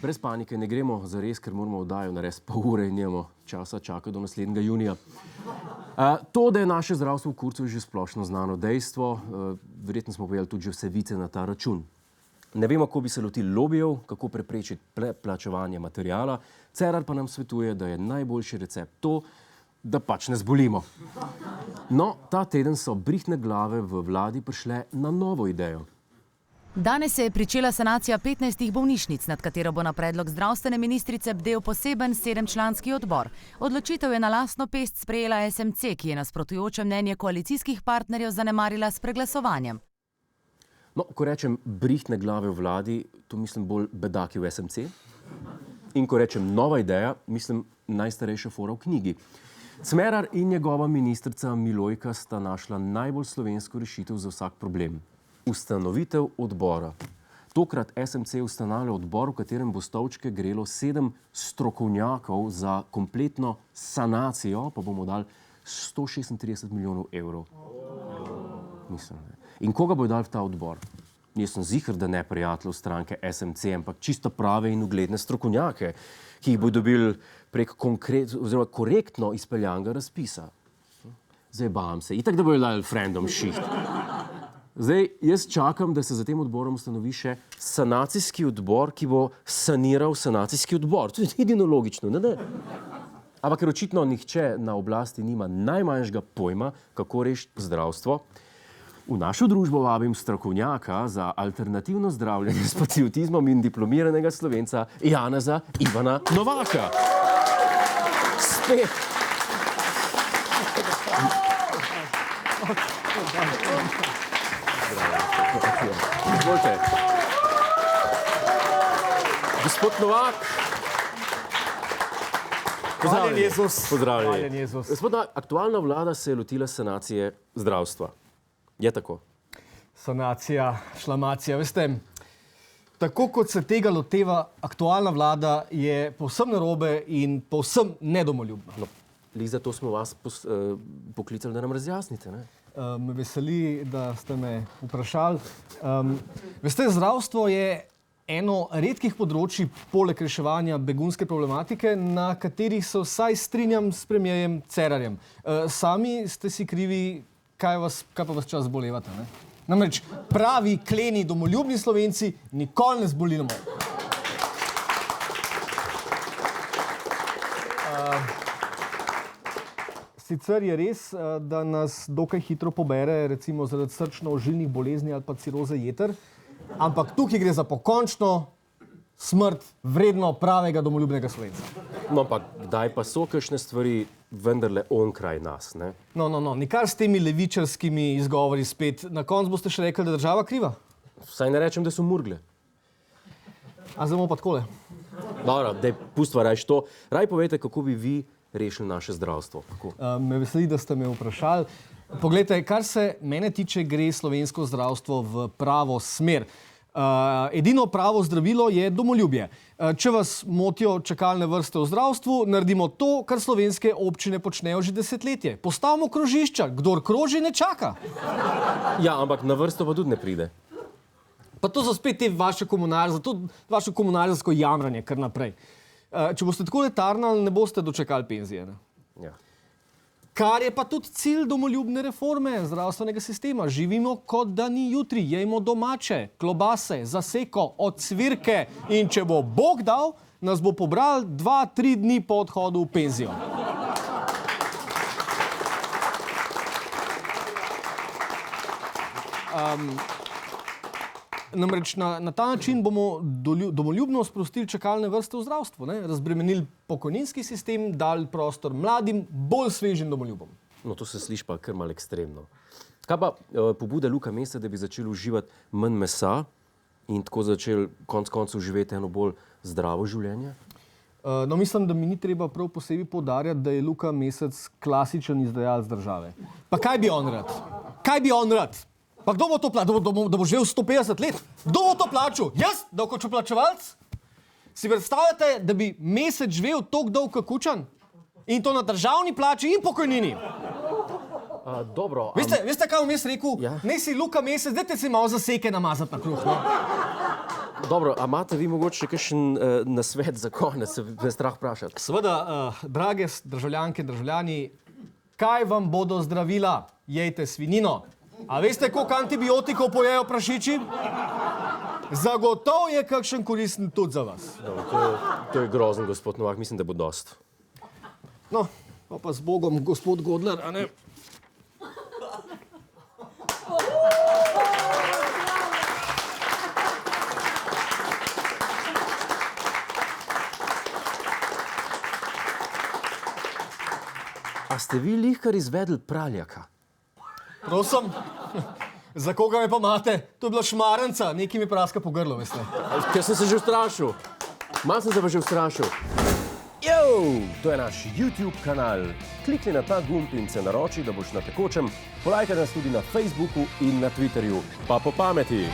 brez panike, ne gremo zares, ker moramo oddajo narediti pol ure in nimamo časa čakati do naslednjega junija. To, da je naše zdravstvo v kurcu, je že splošno znano dejstvo. Verjetno smo povedali tudi že vse vice na ta račun. Ne vemo, kako bi se lotili lobijev, kako preprečiti plačevanje materiala. Cerar pa nam svetuje, da je najboljši recept to, da pač ne zbolimo. No, ta teden so brihtne glave v vladi prišle na novo idejo. Danes se je pričela sanacija 15 bolnišnic, nad katero bo na predlog zdravstvene ministrice bdel poseben 7-članski odbor. Odločitev je na lastno pest sprejela SMC, ki je nasprotujoče mnenje koalicijskih partnerjev zanemarila s preglasovanjem. No, ko rečem brihtne glave v vladi, to mislim bolj bedaki v SMC. In ko rečem nova ideja, mislim najstarejša fora v knjigi. Cerar in njegova ministrica Milojka sta našla najbolj slovensko rešitev za vsak problem. Ustanovitev odbora. Tokrat SMC ustanavlja odbor, v katerem bo stolčke grelo 7 strokovnjakov za kompletno sanacijo, pa bomo dali 136 milijonov evrov. Mislim, ne. In koga bo dal v ta odbor? Jaz sem ziher, da ne prijateljev stranke SMC, ampak čisto prave in ugledne strokovnjake, ki jih bo dobil prek korektno izpeljanega razpisa. Zdaj bam se. Itak, da bojo dali frendom šiht. Zdaj, jaz čakam, da se za tem odborom ustanovi še sanacijski odbor, ki bo saniral sanacijski odbor. To je edino logično, ne? Ampak ker očitno nihče na oblasti nima najmanjšega pojma, kako rešiti zdravstvo, v našo družbo vabim strokovnjaka za alternativno zdravljenje s patriotizmom in diplomiranega Slovenca Janeza Ivana Novaka. Spet. Izvolite. Gospod Novak. Pozdravljeni, Jezus. Pozdravljeni. Gospod Novak, aktualna vlada se je lotila sanacije zdravstva. Je tako? Sanacija, šlamacija, veste, tako kot se tega loteva aktualna vlada, je povsem narobe in povsem nedomoljubna. No, zato smo vas poklicali, da nam razjasnite, ne? Me veseli, da ste me vprašali. Veste, zdravstvo je eno redkih področij poleg reševanja begunske problematike, na katerih se vsaj strinjam s premierjem Cerarjem. Sami ste si krivi, kaj pa vas čas zbolevate, ne? Namreč pravi, kleni, domoljubni Slovenci nikoli ne zbolimo. Sicer je res, da nas dokaj hitro pobere, recimo zaradi srčno-ožilnih bolezni ali pa ciroze jeter, ampak tukaj gre za pokončno smrt vredno pravega domoljubnega Slovenca. No, ampak kdaj pa so kakšne stvari vendarle onkraj nas, ne? No, nikar s temi levičarskimi izgovori spet. Na koncu boste še rekli, da je država kriva? Vsaj ne rečem, da so murgle. A zdaj bomo pa takole. Dobro, daj pustva rajš to. Raj povejte, kako bi vi rešili naše zdravstvo. Me veseli, da ste me vprašali. Poglejte, kar se mene tiče, gre slovensko zdravstvo v pravo smer. Edino pravo zdravilo je domoljubje. Če vas motijo čakalne vrste v zdravstvu, naredimo to, kar slovenske občine počnejo že desetletje. Postavimo krožišča, kdor kroži, ne čaka. Ja, ampak na vrsto pa tudi ne pride. Pa to so spet te vaše komunarsko jamranje kar naprej. Če boste tako letarnali, ne boste dočakali penzije, ne? Ja. Kar je pa tudi cilj domoljubne reforme zdravstvenega sistema. Živimo, kot da ni jutri. Jejmo domače, klobase, zaseko, ocvirke. In če bo Bog dal, nas bo pobral 2-3 dni po odhodu v penzijo. Namreč na ta način bomo domoljubno sprostili čakalne vrste v zdravstvu, ne? Razbremenili pokojninski sistem, dali prostor mladim, bolj svežim domoljubom. No, to se sliši pa kar malo ekstremno. Kaj pa pobuda Luka Mesca, da bi začeli uživati manj mesa in tako začeli konec koncev živeti eno bolj zdravo življenje? No, mislim, da mi ni treba prav posebej poudarjati, da je Luka Mesec klasičen izdajalec države. Pa kaj bi on rad? Kaj bi on rad? Pa kdo bo to plačal? Da bo živel 150 let? Kdo bo to plačal? Jaz? Davkoplačevalec? Si predstavljate, da bi Mesec živel toliko dolg kot Kučan? In to na državni plači in pokojnini? Dobro. Veste, kaj bom jaz rekel? Ja? Ne si Luka Mesec, dajte si malo zaseke namazati na kruh, no? Dobro, a imate vi mogoče kakšen nasvet za konec, se me strah vprašati? Seveda, drage državljanke in državljani, kaj vam bodo zdravila? Jejte svinino. A veste, koliko antibiotikov pojejo prašiči? Zagotovo je kakšen koristen tudi za vas. Dobro, to je grozen, gospod Novak, mislim, da bo dost. No, pa z Bogom, gospod Godler, a ne? A ste vi lihkar izvedli praljaka? Prosim, za koga me pa imate? To je bila šmarenca, nekaj mi praska po grlu, veste. Ker sem se že ustrašil. Malo sem se pa že ustrašil. To je naš YouTube kanal. Klikni na ta gumb in se naroči, da boš na tekočem. Polajkaj nas tudi na Facebooku in na Twitterju. Pa po pameti!